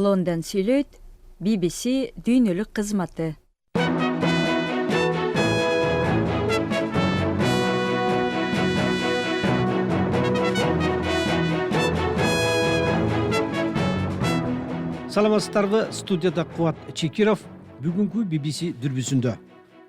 London Сүйлөйт, BBC дүйнөлүк кызматы. Саламатсыздарбы, студияда Кубат Чекиров. Бүгүнкү BBC дүрбүсүндө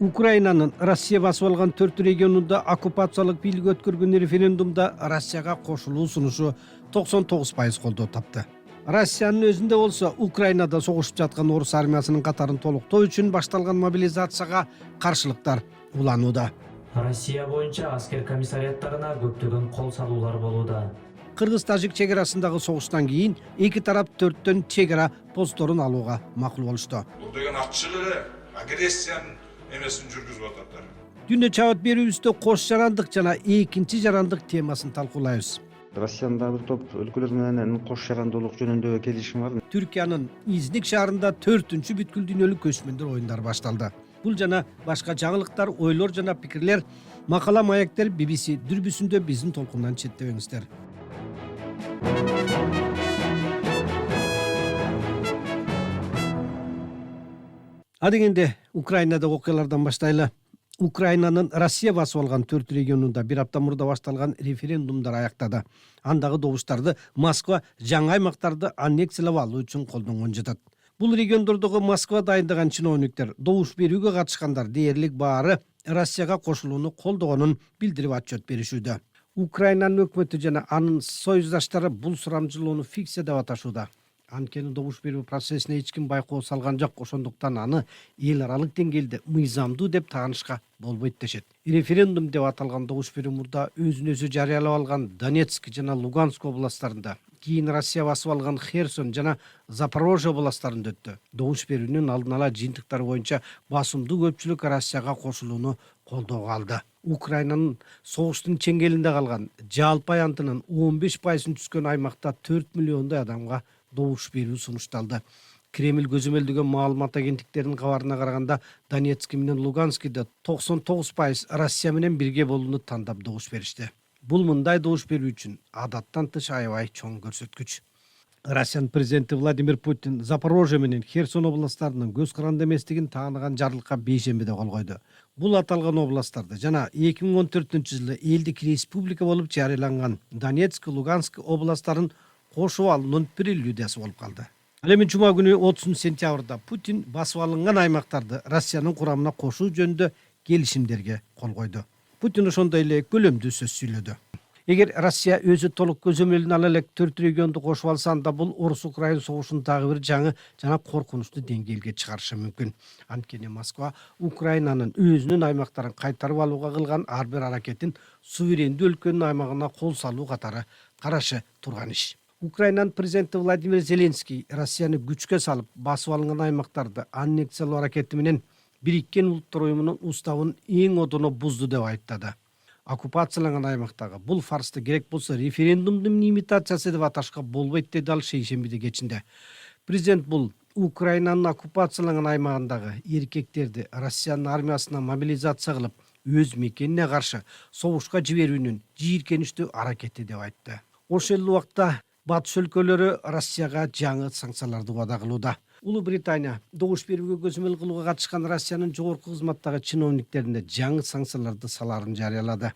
Украинанын Россия басып алган 4 регионунда оккупациялык бийлик өткөргөн референдумда Россияга кошулуу сунушу 99% колдоо тапты. Россиянын өзүндө болсо Украинада согушуп жаткан орус армиясынын катарын толуктоо үчүн башталган мобилизацияга каршылыктар уланууда. Россия боюнча аскер комиссариаттарына көптөгөн кол салуулар болууда. Кыргыз-тажик чек арасындагы согуштан кийин эки тарап 4төн чек ара постторун алууга макул болушту. Бул деген ачык эле агрессиянын эмесин жүргүзүп атат. Дүнө чабыт берүүбүздө кош жарандык жана экинчи жарандык темасын талкуулайбыз. Россиянын дагы бир топ өлкөлөр менен кош жарандуулук жөнүндө келишим бар. Түркиянын Изник шаарында 4-үнчү бүткүл дүйнөлүк көчмөндөр оюндары башталды. Бул жана башка жаңылыктар, ойлор жана пикирлер, макала маектер BBC дүрбүсүндө биздин толкундан четтебеңиздер. Адегенде Украинадагы окуялардан баштайлы. Украинанын Россия басып алган 4 регионунда бир апта мурда башталган референдумдар аяктады. Андагы добуштарды Москва жаңы аймактарды аннексиялап алуу үчүн колдонгон жатат. Бул региондордогу Москва дайындаган чиновниктер добуш берүүгө катышкандар дээрлик баары Россияга кошулууну колдогонун билдирип отчет беришүүдө. Украинанын өкмөтү жана анын союздаштары бул сурамжылоону фикция деп аташууда. Анткени добуш берүү процессине эч ким байкоо салган жок, ошондуктан аны эл аралык деңгээлде мыйзамдуу деп таанышка болбойт дешет. Референдум деп аталган добуш берүү мурда өзүн өзү жарыялап алган Донецк жана Луганск областтарында, кийин Россия басып алган Херсон жана Запорожье областтарында өттү. Добуш берүүнүн алдын ала жыйынтыктары боюнча басымдуу көпчүлүк Россияга кошулууну колдоого алды. Украинанын согуштун чеңгелинде калган, жалпы аянтынын 15%-ын түзгөн аймакта 4 миллиондой адамга добуш берүү сунушталды. Кремль көзөмөлдөгөн маалымат агенттиктеринин кабарына караганда Донецк менен Луганскиде 99% Россия менен бирге болууну тандап добуш беришти. Бул мындай добуш берүү үчүн адаттан тыш аябай чоң көрсөткүч. Россиянын президенти Владимир Путин Запорожье менен Херсон областтарынын көз каранды эместигин тааныган жарлыкка бейшембиде кол койду. Бул аталган областтарды жана 2014-жылы элдик республика болуп жарыяланган Донецк, Луганск областтарын кошуп алуунун прелюдиясы болуп калды. Ал эми жума күнү 30 сентябрда Путин басып алынган аймактарды Россиянын курамына кошуу жөнүндө келишимдерге кол койду. Путин ошондой эле көлөмдүү сөз сүйлөдү. Эгер Россия өзү толук көзөмөлүнө ала элек 4 регионду кошуп алса, анда бул орус-украин согушун дагы бир жаңы жана коркунучтуу деңгээлге чыгарышы мүмкүн. Анткени Москва Украинанын өзүнүн аймактарын кайтарып алууга кылган ар бир аракетин суверендүү өлкөнүн аймагына кол салуу катары карашы турган иш. Украинанын президенти Владимир Зеленский Россияны күчкө салып басып алынган аймактарды аннексиялоо аракети менен Бириккен Улуттар уюмунун уставын эң одоно бузду деп айыптады. Оккупацияланган аймактагы бул фарсты керек болсо референдумдун имитациясы деп аташка болбойт деди ал шейшембиде кечинде. Президент бул Украинанын оккупацияланган аймагындагы эркектерди Россиянын армиясына мобилизация кылып, өз мекенине каршы согушка жиберүүнүн жийиркеничтүү аракети деп айтты. Ошол эле убакта батыш өлкөлөрү Россияга жаңы санкцияларды убада кылууда. Улуу Британия добуш берүүгө көзөмөл кылууга катышкан Россиянын жогорку кызматтагы чиновниктерине жаңы санкцияларды салаарын жарыялады.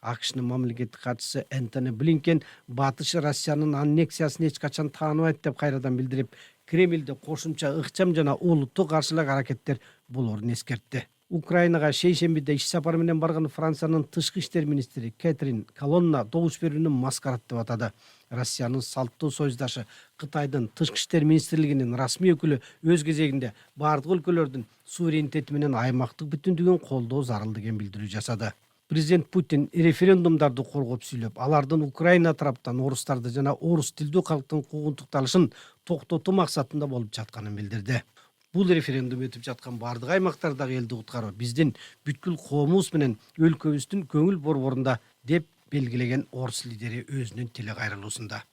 АКШнын мамлекеттик катчысы Энтони Блинкен батыш Россиянын аннексиясын эч качан тааныбайт деп кайрадан билдирип, Кремльде кошумча ыкчам жана олуттуу каршылык аракеттер болоорун эскертти. Украинага шейшембиде иш сапары менен барган Франциянын тышкы иштер министри Кэтрин Колонна добуш берүүнү маскарат деп атады. Россиянын салттуу союздашы Кытайдын тышкы иштер министрлигинин расмий өкүлү өз кезегинде бардык өлкөлөрдүн суверенитети менен аймактык бүтүндүгүн колдоо зарыл деген билдирүү жасады. Президент Путин референдумдарды коргоп сүйлөп, алардын Украина тараптан орустарды жана орус тилдүү калктын куугунтукталышын токтотуу максатында болуп жатканын билдирди. Бул референдум өтүп жаткан бардык аймактардагы элди куткаруу биздин бүткүл коомубуз менен өлкөбүздүн көңүл борборунда деп белгилеген орус лидери өзүнүн тиле кайрылуусунда.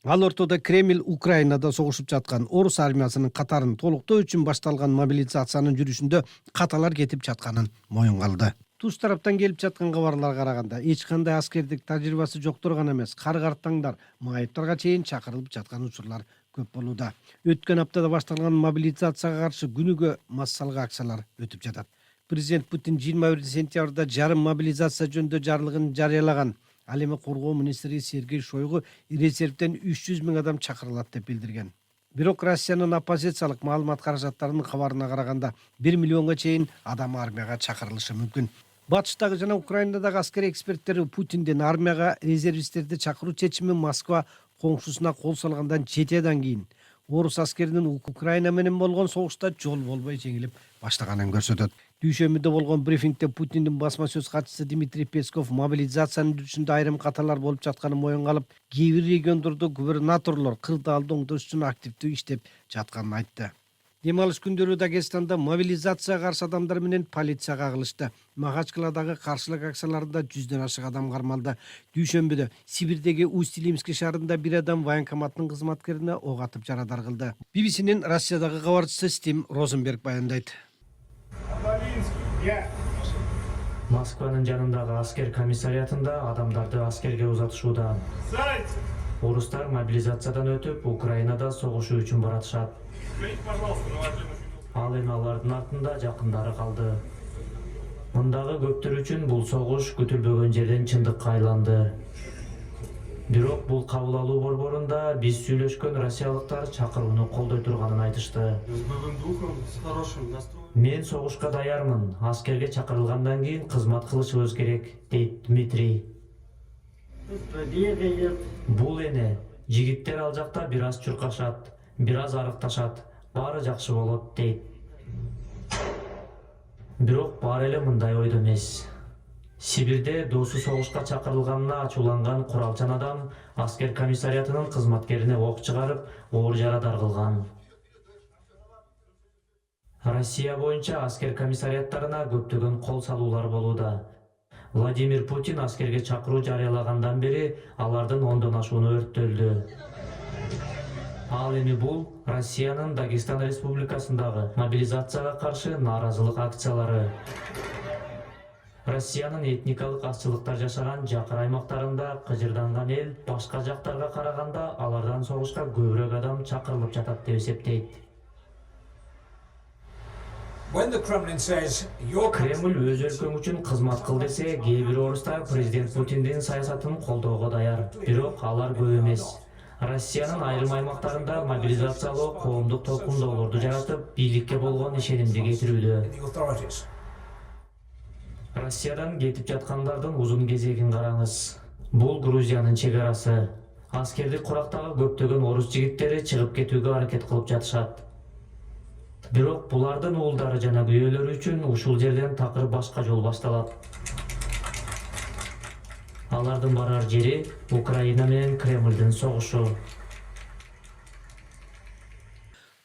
Ал ортодо Кремль Украинада согушуп жаткан орус армиясынын катарын толуктоо үчүн башталган мобилизациянын жүрүшүндө каталар кетип жатканын моюнга алды. туш тараптан келип жаткан кабарларга караганда эч кандай аскердик тажрыйбасы жоктор гана эмес, кар-картаңдар, майыптарга чейин чакырылып жаткан учурлар көп болууда. Өткөн аптада башталган мобилизацияга каршы күнүгө массалык акциялар өтүп жатат. Президент Путин 21 сентябрда жарым мобилизация жөнүндө жарлыгын жарыялаган. Ал эми коргоо министри Сергей Шойгу резервден 300 000 адам чакырылат деп билдирген. Бирок Россиянын оппозициялык маалымат каражаттарынын кабарына караганда 1 миллионго чейин адам армияга чакырылышы мүмкүн. Батыштагы жана Украинадагы аскер эксперттери Путиндин армияга резервисттерди чакыруу чечимин Москва коңшусуна кол салгандан 7 айдан кийин орус аскеринин Украина менен болгон согушта жол болбой жеңилип баштаганын көрсөтөт. Дүйшөмбүдө болгон брифингде Путиндин басма сөз катчысы Дмитрий Песков мобилизациянын жүрүшүндө айрым каталар болуп жатканын моюнга алып, кээ бир региондордо губернаторлор кырдаалды оңдош үчүн активдүү иштеп жатканын айтты. Дем алыш күндөрү Дагестанда мобилизацияга каршы адамдар менен полиция кагылышты. Махачкаладагы каршылык акцияларында 100дөн ашык адам кармалды. Дүйшөмбүдө Сибирдеги Усть-Илимский шаарында бир адам военкоматтын кызматкерине ок атып жарадар кылды. BBC'нин Россиядагы кабарчысы Стим Розенберг баяндайт. Москванын жанындагы аскер комиссариатында адамдарды аскерге узатышууда. Орустар мобилизациядан өтүп, Украинада согушуу үчүн баратышат. Ал эми алардын артында жакындары калды. Мындагы көптөр үчүн бул согуш күтүлбөгөн жерден чындыкка айланды. Бирок бул кабыл алуу борборунда биз сүйлөшкөн россиялыктар чакырууну колдой турганын айтышты. Мен согушка даярмын. Аскерге чакырылгандан кийин кызмат кылышыбыз керек, дейт Дмитрий. Бул эне жигиттер ал жакта бир аз чуркашат, бир аз арыкташат, баары жакшы болот, дейт. Бирок баары эле мындай ойдо эмес. Сибирде досу согушка чакырылганына ачууланган куралчан адам аскер комиссариатынын кызматкерине ок чыгарып, оор жарадар кылган. Россия боюнча аскер комиссариаттарына көптөгөн кол салуулар болууда. Владимир Путин аскерге чакыруу жарыялагандан бери алардын 10дон ашууну өрттөлдү. Ал эми бул Россиянын Дагестан Республикасындагы мобилизацияга каршы нааразылык акциялары. Россиянын этникалык азчылыктар жашаган жакын аймактарында кыжырданган эл башка жактарга караганда алардан согушка көбүрөөк адам чакырылып жатат деп эсептейт. Кремль өз өлкөң үчүн кызмат кыл десе, кээ бир орустар президент Путиндин саясатын колдоого даяр. Бирок алар көп эмес. Россиянын айрым аймактарында мобилизациялоо коомдук толкундоолорду жаратып, бийликке болгон ишенимди кетирүүдө. Россиядан кетип жаткандардын узун кезегин караңыз. Бул Грузиянын чек арасы. Аскердик курактагы көптөгөн орус жигиттери чыгып кетүүгө аракет кылып жатышат. Бирок булардын уулдары жана күйөөлөрү үчүн ушул жерден такыр башка жол башталат. Алардын барар жери Украина менен Кремлдин согушу.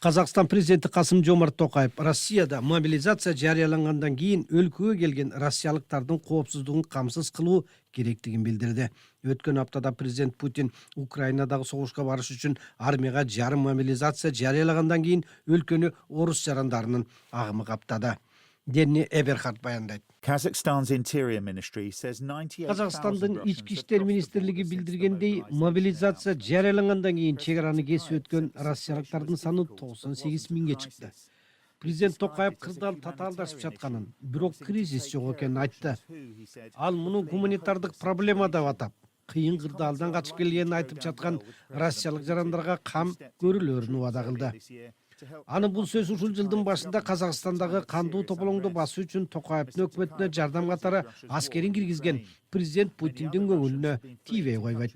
Казакстан президенти Касым-Жомарт Токаев Россияда мобилизация жарыялангандан кийин өлкөгө келген россиялыктардын коопсуздугун камсыз кылуу керектигин билдирди. Өткөн аптада президент Путин Украинадагы согушка барыш үчүн армияга жарым мобилизация жарыялагандан кийин өлкөнү орус жарандарынын агымы каптады. Денни Эберхард баяндайт. Казакстандын ички иштер министрлиги билдиргендей, мобилизация жарыялангандан кийин чек араны кесип өткөн россиялыктардын саны 98 000ге чыкты. Президент Токаев кырдаал татаалдашып жатканын, бирок кризис жок экенин айтты. Ал муну гуманитардык проблема деп атап, кыйын кырдаалдан качып келгенин айтып жаткан россиялык жарандарга кам көрүлөрүн убада кылды. Аны бул сөз ушул жылдын башында Казакстандагы кандуу тополоңду басуу үчүн Токаевдин өкмөтүнө жардам катары аскерин киргизген президент Путиндин көңүлүнө тийбей койбойт.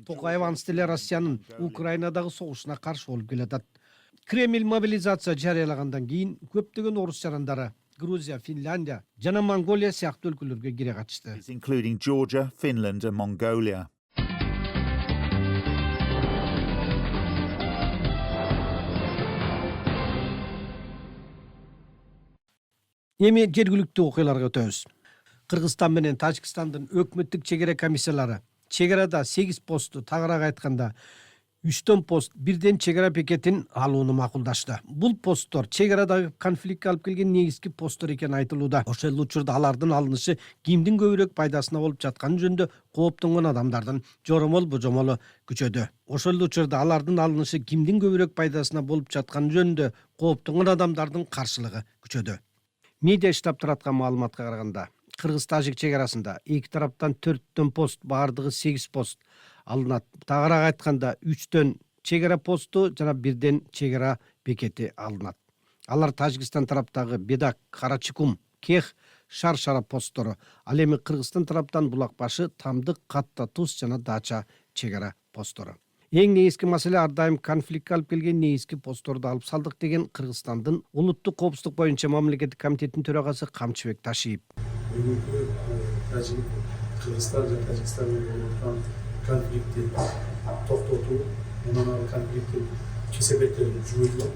Токаев анысы деле Россиянын Украинадагы согушуна каршы болуп келатат. Кремль мобилизация жарыялагандан кийин көптөгөн орус жарандары Грузия, Финляндия жана Монголия сыяктуу өлкөлөргө кире катышты. Including Georgia, Finland and Mongolia. Эми жергиликтүү окуяларга өтөбүз. Кыргызстан менен Тажикстандын өкмөттүк чек ара комиссиялары чек арада 8 посту, тагыраак айтканда 3 пост бирден чек ара бекетин алууну макулдашты. Бул посттор чек арадагы конфликтке алып келген негизги посттор экени айтылууда. Ошол эле учурда алардын алынышы кимдин көбүрөөк пайдасына болуп жатканы жөнүндө кооптонгон адамдардын жоромол божомолу күчөдү. Ошол эле учурда алардын алынышы кимдин көбүрөөк пайдасына болуп жатканы жөнүндө кооптонгон адамдардын каршылыгы күчөдү. Медиа штаб тараткан маалыматка караганда, кыргыз-тажик чек арасында эки тараптан 4 пост, баардыгы 8 пост алынат. Тагыраак айтканда 3 чек ара посту жана 1 чек ара бекети алынат. Алар Тажикстан тараптагы Бедак, Карачыкум, Кех, Шар-Шара посттору. Ал эми Кыргызстан тараптан Булак башы, Тамдык, Катта, Туз жана Дача чек ара посттору. Эң негизги маселе ар дайым конфликтке алып келген негизги постторду алып салдык деген Кыргызстандын улуттук коопсуздук боюнча мамлекеттик комитеттин төрагасы Камчыбек Ташиев. Бүгүнкү Кыргызстан жана Тажикстан менен конфликтти токтотуу, мунун конфликттин кесепеттерин жоюу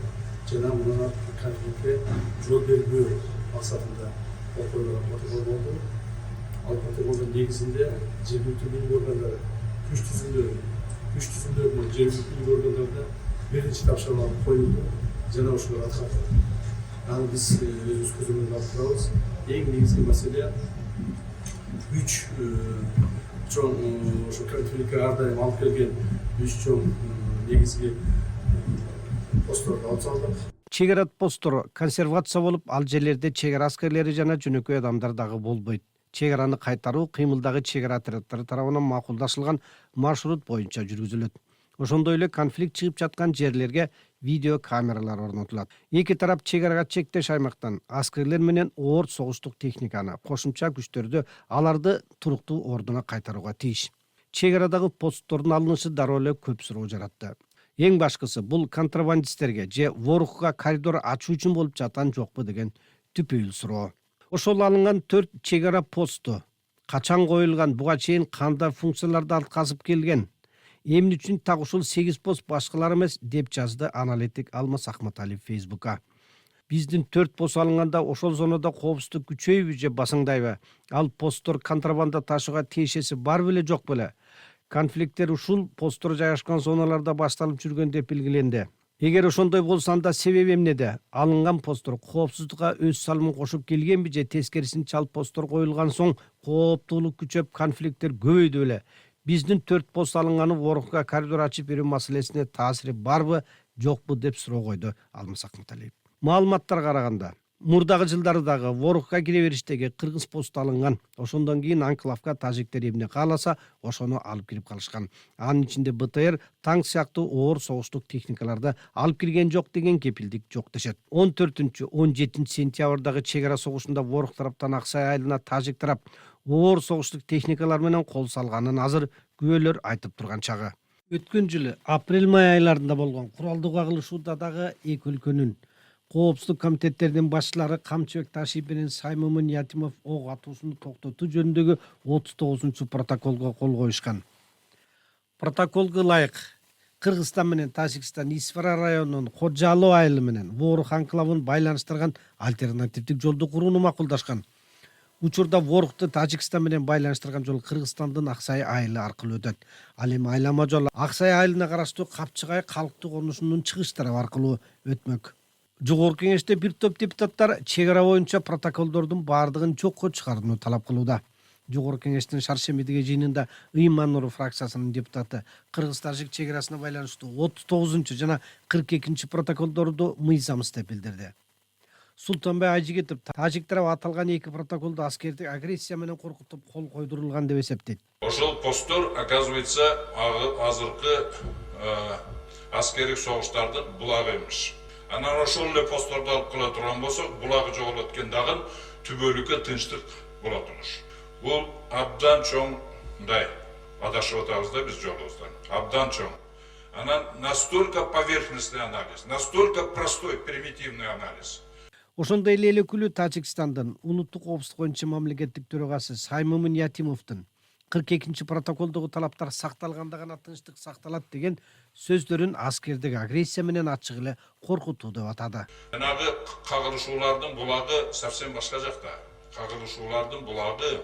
жана мунун конфликтке жол бербөө максатында протокол болду. Ал протоколдун негизинде жергиликтүү билим органдары күч түзүмдөрүнө жергиликтүү билим органдарында биринчи тапшырмалар коюлду жана ошолор аткарылды. Аны биз өз көзөмөлгө алып турабыз. Эң негизги маселе 3 чоң ошо конфликтке ар дайым алып келген 3 чоң негизги постторду алып салдык. Чек ара посттору консервация болуп, ал жерлерде чек ара аскерлери жана жөнөкөй адамдар дагы болбойт. Чек араны кайтаруу кыймылдагы чек ара отряддары тарабынан макулдашылган маршрут боюнча жүргүзүлөт. Ошондой эле конфликт чыгып жаткан жерлерге видео камералар орнотулат. Эки тарап чек арага чектеш аймактан аскерлер менен оор согуштук техниканы, кошумча күчтөрдү аларды туруктуу ордуна кайтарууга тийиш. Чек арадагы посттордун алынышы дароо эле көп суроо жаратты. Эң башкысы бул контрабандисттерге же ворукка коридор ачуу үчүн болуп жаткан жокпу деген түпөйүл суроо. Ошол алынган 4 чек ара посту качан коюлган, буга чейин кандай функцияларды аткарып келген, эмне үчүн так ушул 8 пост башкалар эмес деп жазды аналитик Алмаз Акматалиев Фейсбукка. Биздин 4 пост алынганда ошол зонада коопсуздук күчөйбү же басаңдайбы? Ал посттор контрабанда ташууга тиешеси бар беле жок беле? Конфликттер ушул посттор жайгашкан зоналарда башталып жүргөн деп белгиленди. Эгер ошондой болсо анда себеби эмнеде? Алынган посттор коопсуздукка өз салымын кошуп келгенби же тескерисинче ал посттор коюлган соң кооптуулук күчөп конфликттер көбөйдү беле? Биздин 4 пост алынганы ворукка коридор ачып берүү маселесине таасири барбы, жокпу деп суроо койду Алмаз Акматалиев. Маалыматтарга караганда, мурдагы жылдары дагы ворукка кире бериштеги кыргыз посту алынган. Ошондон кийин анклавка тажиктер эмне кааласа, ошону алып кирип калышкан. Анын ичинде БТР, танк сыяктуу оор согуштук техникаларды алып кирген жок деген кепилдик жок дешет. 14-17 сентябрдагы чек ара согушунда ворук тараптан Аксай айылына тажик тарап оор согуштук техникалар менен кол салганын азыр күбөлөр айтып турган чагы. Өткөн жылы апрель-май айларында болгон куралдуу кагылышууда дагы эки өлкөнүн коопсуздук комитеттеринин башчылары Камчыбек Ташиев менен Саймомун Ятимов ок атуусуну токтотуу жөнүндөгү 39-протоколго кол коюшкан. Протоколго ылайык Кыргызстан менен Тажикстан Исфара районунун Ходжалуу айылы менен Ворук анклавын байланыштырган альтернативдик жолду курууну макулдашкан. Учурда Ворукты Тажикстан менен байланыштырган жол Кыргызстандын Аксай айылы аркылуу өтөт. Ал эми айлама жол Аксай айылына караштуу Капчыгай калктуу конушунун чыгыш тарабы аркылуу өтмөк. Жогорку кеңеште бир топ депутаттар чек ара боюнча протоколдордун баардыгын жокко чыгарууну талап кылууда. Жогорку кеңештин шаршембидеги жыйынында Ыйман Нуров фракциясынын депутаты Кыргыз-Тажик чек арасына байланыштуу 39 жана 42 протоколдорду мыйзамсыз деп билдирди. Султанбай Айжигитов тажик тарабы аталган эки протоколду аскердик агрессия менен коркутуп кол койдурулган деп эсептейт. Ошол посттор, оказывается, азыркы аскердик согуштардын булагы эмес. Анан ошол эле постторду алып кала турган болсок, булагы жоголуп кеткен дагы түбөлүккө тынчтык болот эмес. Бул абдан чоң мындай адашып атабыз да биз жолубуздан. Абдан чоң. Анан настолько поверхностный анализ, настолько простой, примитивный анализ. Ошондой эле элеккүлүү Тажикстандын улуттук коопсуздук боюнча мамлекеттик төрагасы Саймомун Ятимовдун 42 протоколдогу талаптар сакталганда гана тынчтык сакталат деген сөздөрүн аскердик агрессия менен ачык эле коркутуу деп атады. Жанагы кагылышуулардын булагы совсем башка жакта. Кагылышуулардын булагы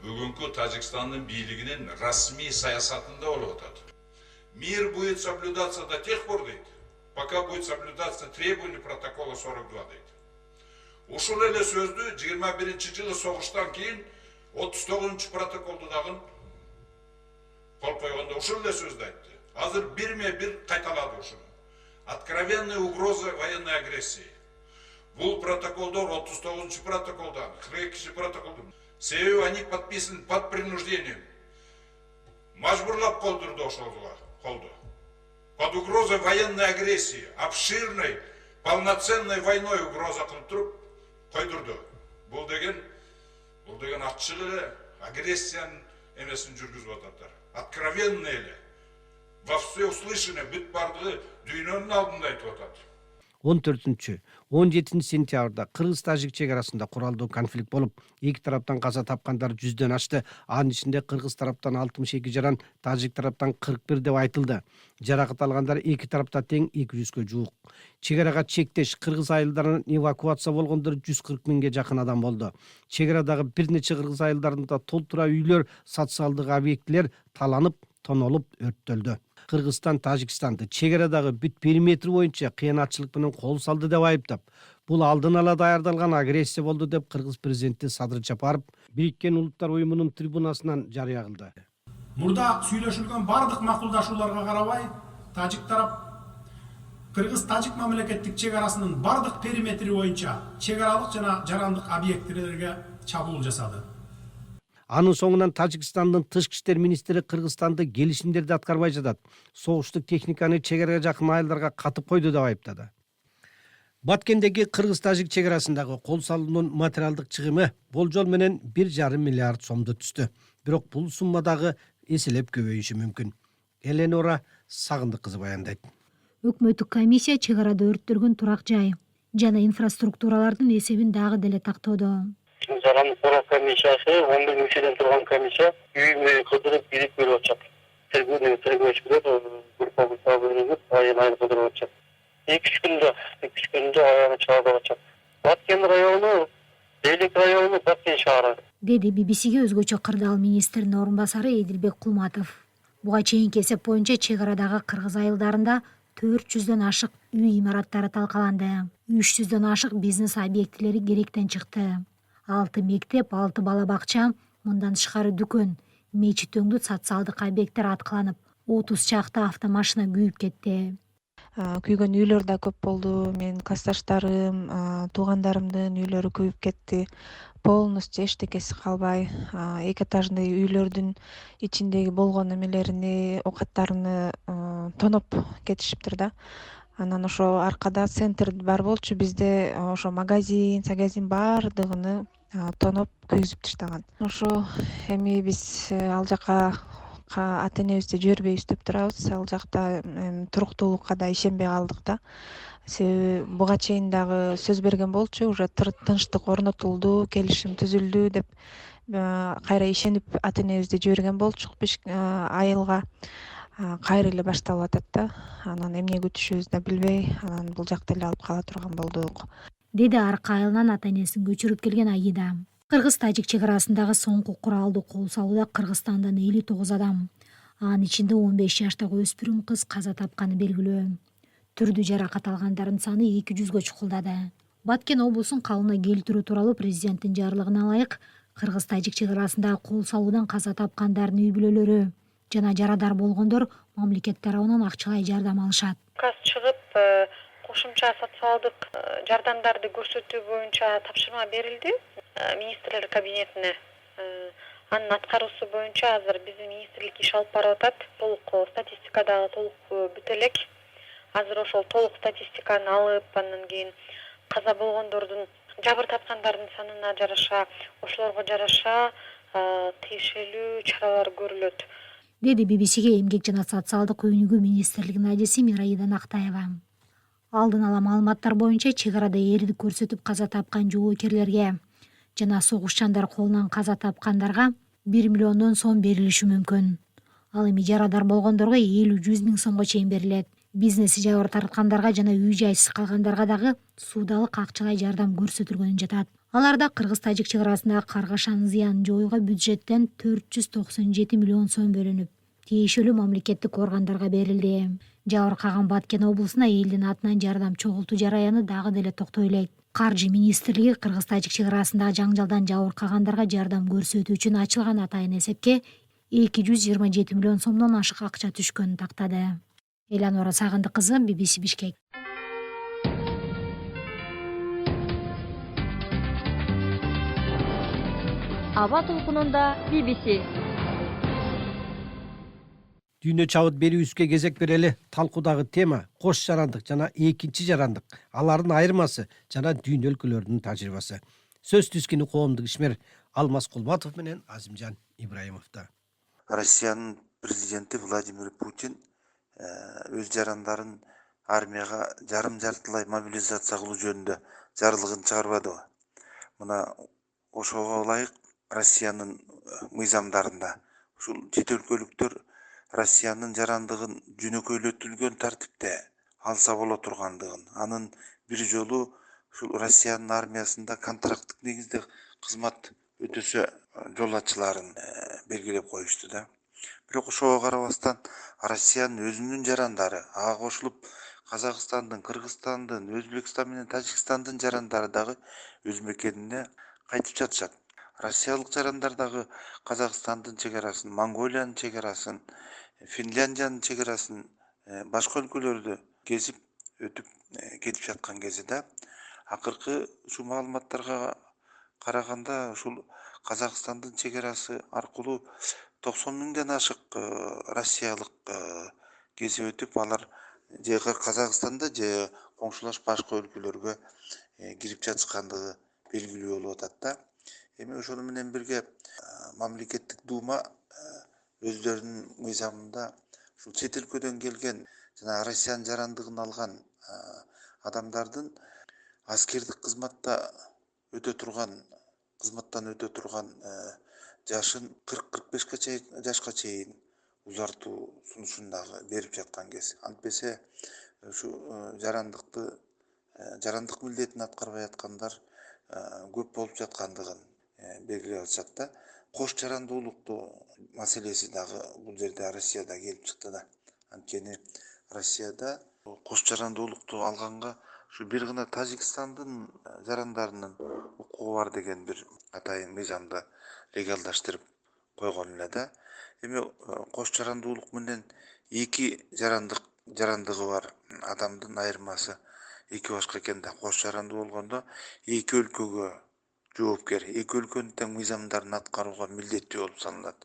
бүгүнкү Тажикстандын бийлигинин расмий саясатында болуп атат. Мир будет соблюдаться до тех пор, дейді, пока будет соблюдаться требования протокола 42, дейді. Ушул эле сөздү 21-жылы согуштан кийин 39 протоколду дагы кол койгондо ушул эле сөздү айтты. Азыр бирме-бир кайталады ушуну. Откровенная угроза военной агрессии. Бул протоколдор 39 протоколдан, 42 протоколдан. Себеби они подписаны под принуждением. Мажбурлап колдурду ошолго, колду. Под угрозой военной агрессии, обширной, полноценной войной угроза кылып туруп койдурду. Бул деген ачык эле агрессиянын эмесин жүргүзүп атат. Откровенный эле. Во всеуслышание бүт бардыгы дүйнөнүн алдында айтып атат. 14-17 сентябрда Кыргыз-Тажик чегарасында куралдуу конфликт болуп, эки тараптан каза тапкандар 100дөн ашты. Анын ичинде Кыргыз тараптан 62 жаран, Тажик тараптан 41 деп айтылды. Жаракат алгандар эки тарапта тең 200гө жуук. Чегарага чектеш кыргыз айылдарынан эвакуация болгондор 140 миңге жакын адам болду. Чегарадагы бир нече кыргыз айылдарында толтура үйлөр, социалдык объектилер таланып, тонолуп өрттөлдү. Кыргызстан Тажикстанды чегарадагы бүт периметр боюнча кыянатчылык менен кол салды деп айыптап, бул алдын ала даярдалган агрессия болду деп Кыргыз президенти Садыр Жапаров Бириккен Улуттар уюмунун трибунасынан жарыя кылды. Мурда сүйлөшүлгөн бардык макулдашууларга карабай, Тажик тарап Кыргыз-Тажик мамлекеттик чегарасынын бардык периметри боюнча чегаралык жана жарандык объектилерге чабуул жасады. Анын соңунан Тажикстандын тышкы иштер министри Кыргызстанды келишимдерди аткарбай жатат, согуштук техниканы чегарага жакын айылдарга катып койду деп айыптады. Баткендеги Кыргыз-Тажик чегарасындагы кол салуунун материалдык чыгымы болжол менен 1,5 миллиард сомду түздү. Бирок бул сумма дагы эселеп көбөйүшү мүмкүн. Эленора Сагындык кызы баяндайт. Өкмөттүк комиссия чегарада өрттөргөн турак жай жана инфраструктуралардын эсебин дагы деле тактоодо. Жарандык короо комиссиясы 11 мүчөдөн турган комиссия үйүмө кыдырып бирип берип атат. Тергөөчү биlen группабыз бөлүнүп айыл кыдырып атат. 2-3 күндө аягы чыгарып атат. Баткен району, Элек району, Баткен шаары. Деди BBC-ге өзгөчө кырдаал министринин орун басары Эдилбек Кулматов. Буга чейинки эсеп боюнча чегарадагы кыргыз айылдарында 400дөн ашык үй имараттары талкаланды. 300дөн ашык бизнес объектилери керектен чыкты. 6 мектеп, 6 бала бакча, мындан тышкары дүкөн, мечит өңдү социалдык объекттер аткыланып, 30 чакты автомашина күйүп кетти. Күйгөн үйлөр да көп болду. Мен классташтарым, туугандарымдын үйлөрү күйүп кетти. Полностью эчтекеси калбай, эки этажный үйлөрдүн ичиндеги болгон эмелерини, оокаттарыны тоноп кетишиптир да. Анан ошо аркада центр бар болчу, бизде ошо магазин бардыгыны тоноп күйгүзүп таштаган. Ошо эми биз ал жака ата энебизди жибербейбиз деп турабыз. Ал жакта туруктуулукка да ишенбей калдык да. Себеби буга чейин дагы сөз берген болчу, уже тынчтык орнотулду, келишим түзүлдү деп кайра ишенип ата энебизди жиберген болчук. Биш айылга кайра эле башталып атат да. Анан эмне күтүшүбүздү да билбей, анан бул жакта эле алып кала турган болдук. Деди арка айылынан ата энесин көчүрүп келген Аида. Кыргыз-Тажик чегарасындагы соңку куралдуу кол салууда Кыргызстандан 59 адам. Анын ичинде 15 жаштагы өспүрүм кыз каза тапканы белгилүү. Түрдүү жаракат алгандардын саны 200гө чукулдады. Баткен облусун калыбына келтирүү тууралуу президенттин жарлыгына ылайык Кыргыз-Тажик чегарасындагы кол салуудан каза тапкандардын үй бүлөлөрү жана жарадар болгондор мамлекет тарабынан акчалай жардам алышат. Каз чыгып, кошумча социалдык жардамдарды көрсөтүү боюнча тапшырма берилди министрлер кабинетине. Анын аткаруусу боюнча азыр биздин министрлик иш алып барып атат. Толук статистика дагы толук бүтө элек. Азыр ошол толук статистиканы алып, андан кийин каза болгондордун, жабыр тапкандардын санына жараша, ошолорго жараша тиешелүү чаралар көрүлөт. Деди BBC-ге эмгек жана социалдык өнүгүү министрлигинин адиси Мираида Нактаева. Алдын ала маалыматтар боюнча чегарада эрдик көрсөтүп каза тапкан жоокерлерге жана согушчандар колунан каза тапкандарга 1 миллиондон сом берилиши мүмкүн. Ал эми жарадар болгондорго 50-100 миң сомго чейин берилет. Бизнеси жабыр тарткандарга жана үй жайсыз калгандарга дагы суудалык акчалай жардам көрсөтүлгөнү жатат. Аларда Кыргыз-Тажик чегарасындагы каргашанын зыянын жоюуга бюджеттен 497 миллион сом бөлүнүп, тиешелүү мамлекеттик органдарга берилди. Жабыркаган Баткен облусуна элдин атынан жардам чогултуу жараяны дагы деле токтой элек. Каржы министрлиги кыргыз-тажик чек арасындагы жаңжалдан жабыркагандарга жардам көрсөтүү үчүн ачылган атайын эсепке 227 миллион сомдон ашык акча түшкөнүн тактады. Эланора Сагындык кызы, BBC Бишкек. Аба толкунунда BBC. Дүйнө чабыт берүүбүзгө кезек берели. Талкуудагы тема кош жарандык жана экинчи жарандык, алардын айырмасы жана дүйнө өлкөлөрүнүн тажрыйбасы. Сөз түзгөнү коомдук ишмер Алмаз Кулбатов менен Азимжан Ибраимовдо. Россиянын президенти Владимир Путин өз жарандарын армияга жарым-жартылай мобилизация кылуу жөнүндө жарлыгын чыгарбадыбы? Мына ошого ылайык Россиянын мыйзамдарында ушул чет өлкөлүктөр Россиянын жарандыгын жөнөкөйлөтүлгөн тартипте алса боло тургандыгын, анын бир жолу ушул Россиянын армиясында контракттык негизде кызмат өтөсө жол ачыларын белгилеп коюшту да. Бирок ошого карабастан Россиянын өзүнүн жарандары, ага кошулуп Казакстандын, Кыргызстандын, Өзбекстан менен Тажикстандын жарандары дагы өз мекенине кайтып жатышат. Россиялык жарандар дагы Казакстандын чек арасын, Монголиянын чек арасын, Финляндиянын чек арасын, башка өлкөлөрдү кезип өтүп кетип жаткан кезинде акыркы ушул маалыматтарга караганда ушул Казакстандын чек арасы аркылуу 90 миңден ашык россиялык кезип өтүп, алар же Казакстанда же коңшулаш башка өлкөлөргө кирип жатышкандыгы белгилүү болуп атат да. Эми ошону менен бирге мамлекеттик дума өздөрүнүн мыйзамында ушул чет өлкөдөн келген жана Россиянын жарандыгын алган адамдардын аскердик кызматтан өтө турган жашын 40-45 жашка чейин узартуу сунушун дагы берип жаткан кез. Антпесе ушу жарандык милдетин аткарбай аткандар көп болуп жаткандыгын белгилеп атышат да. Кош жарандуулукту маселеси дагы бул жерде Россияда келип чыкты да. Анткени Россияда кош жарандуулукту алганга ушу бир гана Тажикстандын жарандарынын укугу бар деген бир атайын мыйзамды легалдаштырып койгон эле да. Эми кош жарандуулук менен эки жарандыгы бар адамдын айырмасы эки башка экен да. Кош жарандуу болгондо эки өлкөгө жоопкер, эки өлкөнүн тең мыйзамдарын аткарууга милдеттүү болуп саналат.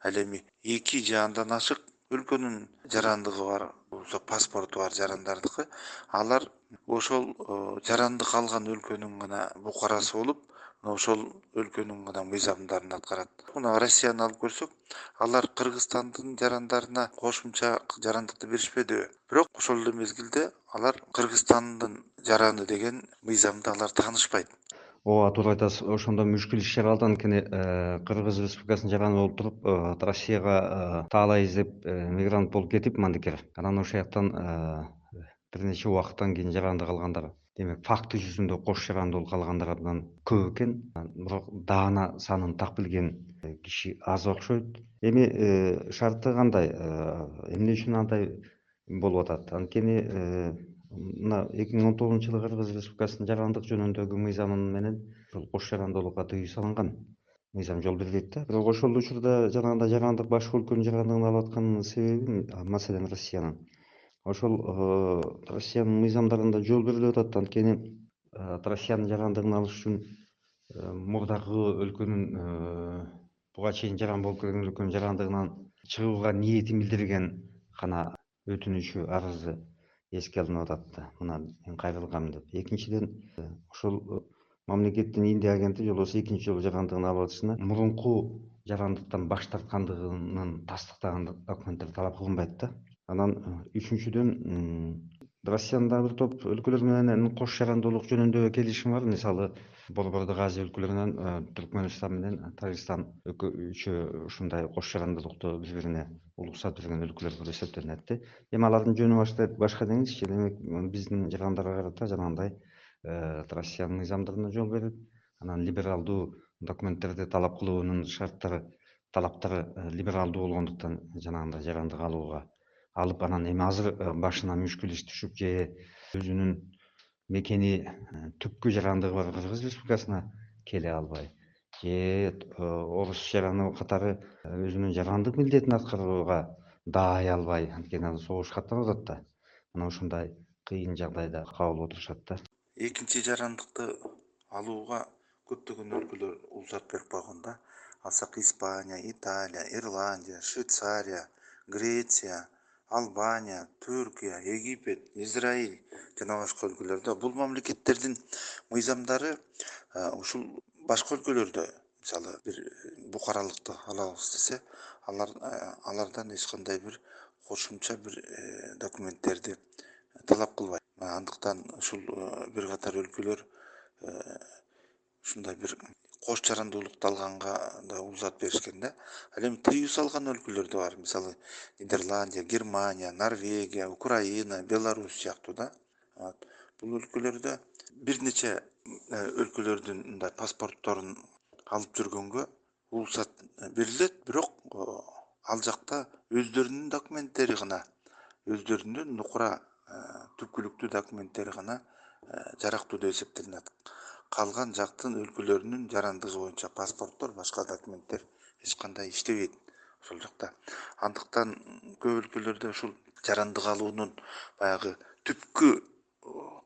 Ал эми эки же андан ашык өлкөнүн жарандыгы бар, болсо паспорту бар жарандардыкы, алар ошол жарандык алган өлкөнүн гана букарасы болуп, ошол өлкөнүн гана мыйзамдарын аткарат. Мына Россияны алып көрсөк, алар Кыргызстандын жарандарына кошумча жарандыкты беришпедиби? Бирок ошол эле мезгилде алар Кыргызстандын жараны деген мыйзамды алар таанышпайт. Ооба, туура айтасыз. Ошондо мүшкүл иш чыгарылды. Анткени Кыргыз Республикасынын жараны болуп туруп, Россияга таалай издеп мигрант болуп кетип мандекер. Анан ошол жактан бир нече убакыттан кийин жарандык алгандар, демек факты жүзүндө кош жарандуулук алгандардан көп экен. Бирок даана санын так билген киши аз окшойт. Эми шарты кандай? Эмне үчүн андай болуп атат? Анткени мына 2019-жылы Кыргыз Республикасынын жарандык жөнүндөгү мыйзамы менен кош жарандуулукка тыюу салынган. Мыйзам жол бербейт да. Бирок ошол учурда жанагындай жарандык башка өлкөнүн жарандыгын алып атканын себеби, маселен Россиянын. Ошол Россиянын мыйзамдарында жол берилип атат. Анткени Россиянын жарандыгын алыш үчүн мурдагы өлкөнүн буга чейин жаран болуп келген өлкөнүн жарандыгынан чыгууга ниетин билдирген гана өтүнүчү, арызы эске алынып атат. Мына мен кайрылгам деп. Экинчиден, ошол мамлекеттин Индия агенти жолбосо экинчи жолу жарандыгын алып атышына мурунку жарандыктан баш тарткандыгынын тастыктаган документтер талап кылынбайт да. Анан үчүнчүдөн, Россиянын дагы бир топ өлкөлөр менен кош жарандуулук жөнүндө келишим бар. Мисалы, Борбордук Азия өлкөлөрүнөн Түркмөнстан менен Тажикстан үчөө ушундай кош жарандуулукту бири-бирине уруксат берген өлкөлөр болуп эсептелинет. Эми алардын жөнү башка деңизчи, демек биздин жарандарга карата жанагындай Россиянын мыйзамдарына жол берип, анан либералдуу документтерди талап кылуунун шарттары талаптары либералдуу болгондуктан жанагындай жарандык алууга алып, анан эми азыр башына мүшкүл иш түшүп же өзүнүн мекени түпкү жарандыгы бар Кыргыз Республикасына келе албай, же орус жараны катары өзүнүн жарандык милдетин аткарууга даай албай, анткени анан согуш каттап атат да. Мына ушундай кыйын жагдайда кабыл отурушат да. Экинчи жарандыкты алууга көптөгөн өлкөлөр уруксат берип койгон да. Алсак Испания, Италия, Ирландия, Швейцария, Греция, Албания, Түркия, Египет, Израиль жана башка өлкөлөрдө бул мамлекеттердин мыйзамдары ушул башка өлкөлөрдө мисалы бир букаралыкты алабыз десе, алардан эч кандай бир кошумча бир документтерди талап кылбайт. Андыктан ушул бир катар өлкөлөр ушундай бир кош жарандуулукту алганга да уруксат беришкен да. Ал эми тыюу салган өлкөлөр да бар. Мисалы Нидерландия, Германия, Норвегия, Украина, Беларусь сыяктуу да. Бул өлкөлөрдө бир нече өлкөлөрдүн мындай паспортторун алып жүргөнгө уруксат берилет, бирок ал жакта өздөрүнүн документтери гана, өздөрүнүн нукура түпкүлүктүү документтери гана жарактуу деп эсептелинет. Калган жактын өлкөлөрүнүн жарандыгы боюнча паспорттор, башка документтер эч кандай иштебейт ошол жакта. Андыктан көп өлкөлөрдө ушул жарандык алуунун баягы түпкү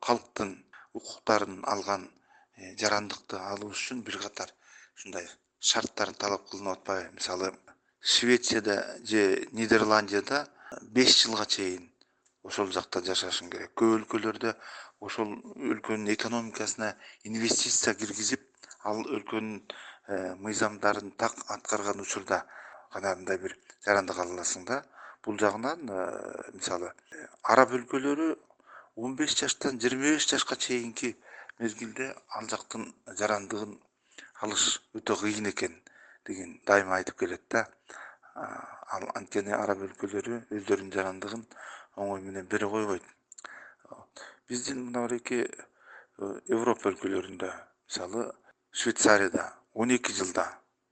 калктын укуктарын алган жарандыкты алуу үчүн бир катар ушундай шарттар талап кылынып атпайбы? Мисалы Швецияда же Нидерландияда 5 жылга чейин ошол жакта жашашың керек. Көп өлкөлөрдө ошол өлкөнүн экономикасына инвестиция киргизип, ал өлкөнүн мыйзамдарын так аткарган учурда гана мындай бир жарандык ала аласың да. Бул жагынан мисалы араб өлкөлөрү 15 жаштан 25 жашка чейинки мезгилде ал жактын жарандыгын алыш өтө кыйын экен деген дайыма айтып келет да. Ал анткени араб өлкөлөрү өздөрүнүн жарандыгын оңой менен бере койбойт. Биздин мына эки Европа өлкөлөрүндө, мисалы Швейцарияда 12 жылда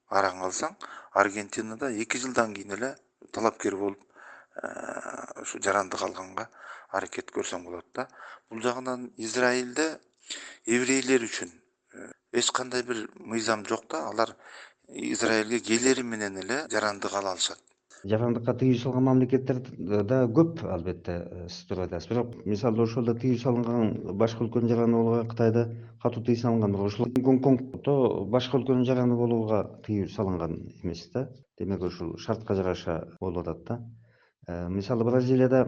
араң алсаң, Аргентинада 2 жылдан кийин эле талапкер болуп, ушу жарандык алганга аракет көрсөң болот да. Бул жагынан Израилде еврейлер үчүн эч кандай бир мыйзам жок да, алар Израилге келери менен эле жарандык ала алышат. Жарандыкка тыюу салган мамлекеттер да көп, албетте, сиз туура айтасыз. Бирок мисалы ошолдо тыюу салынган башка өлкөнүн жараны болууга Кытайда катуу тыюу салынган, бирок ошол Гонконгдо башка өлкөнүн жараны болууга тыюу салынган эмес да. Демек ушул шартка жараша болуп атат да. Мисалы Бразилияда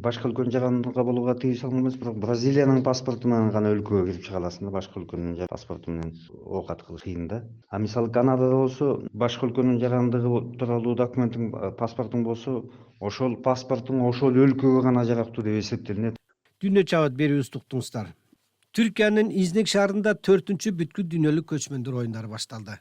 башка өлкөнүн жарандыгы болууга тыюу салынган эмес, бирок Бразилиянын паспорту менен гана өлкөгө кирип чыга аласың да, башка өлкөнүн паспорту менен оокат кылыш кыйын да. А мисалы Канадада болсо, башка өлкөнүн жарандыгы тууралуу документиң, паспортуң болсо, ошол паспортуң ошол өлкөгө гана жарактуу деп эсептелинет. Дүйнө чабыт берүүбүздү уктуңуздар. Түркиянын Изник шаарында 4-үнчү бүткүл дүйнөлүк көчмөндөр оюндары башталды.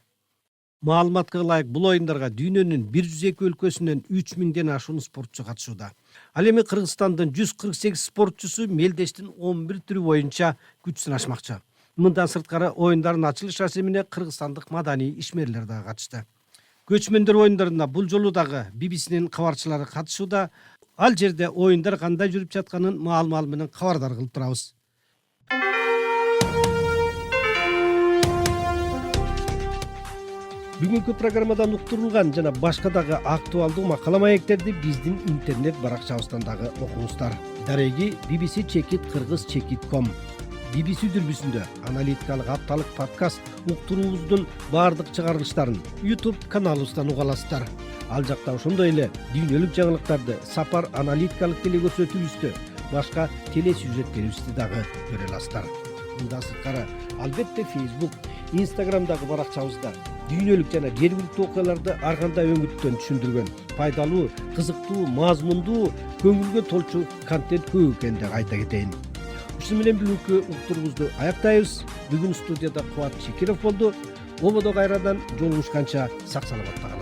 Маалыматка ылайык, бул оюндарга дүйнөнүн 102 өлкөсүнөн 3000ден ашуун спортчу катышууда. Ал эми Кыргызстандын 148 спортчусу мелдештин 11 түрү боюнча күч сынашмакчы. Мындан сырткары оюндардын ачылыш расемине кыргызстандык маданий ишмерлер дагы катышты. Көчмөндөр оюндарына бул жолу дагы BBC-нин кабарчылары катышууда. Ал жерде оюндар кандай жүрүп жатканын маал-маал менен кабардар кылып турабыз. Бүгүнкү программадан уктурулган жана башка дагы актуалдуу макала маектерди биздин интернет баракчабыздан дагы окуңуздар. Дареги bbc-kырgыз.com. BBC дүрбүсүндө аналитикалык апталык подкаст уктуруубуздун баардык чыгарылыштарын YouTube каналыбыздан уга аласыздар. Ал жакта ошондой эле дүйнөлүк жаңылыктарды, сапар аналитикалык телекөрсөтүүбүздү, башка телесюжеттерибизди дагы көрө аласыздар. Мындан сырткары, албетте Facebook, Instagramдагы баракчабызда дүйнөлүк жана жергиликтүү окуяларды ар кандай өңүттөн түшүндүргөн, пайдалуу, кызыктуу, мазмундуу, көңүлгө толчу контент көп экенин айта кетейин. Ушуну менен бүгүнкү уктуруубузду аяктайбыз. Бүгүн студияда Кубат Чекиров болду. Ободо кайрадан жолугушканча сак саламатта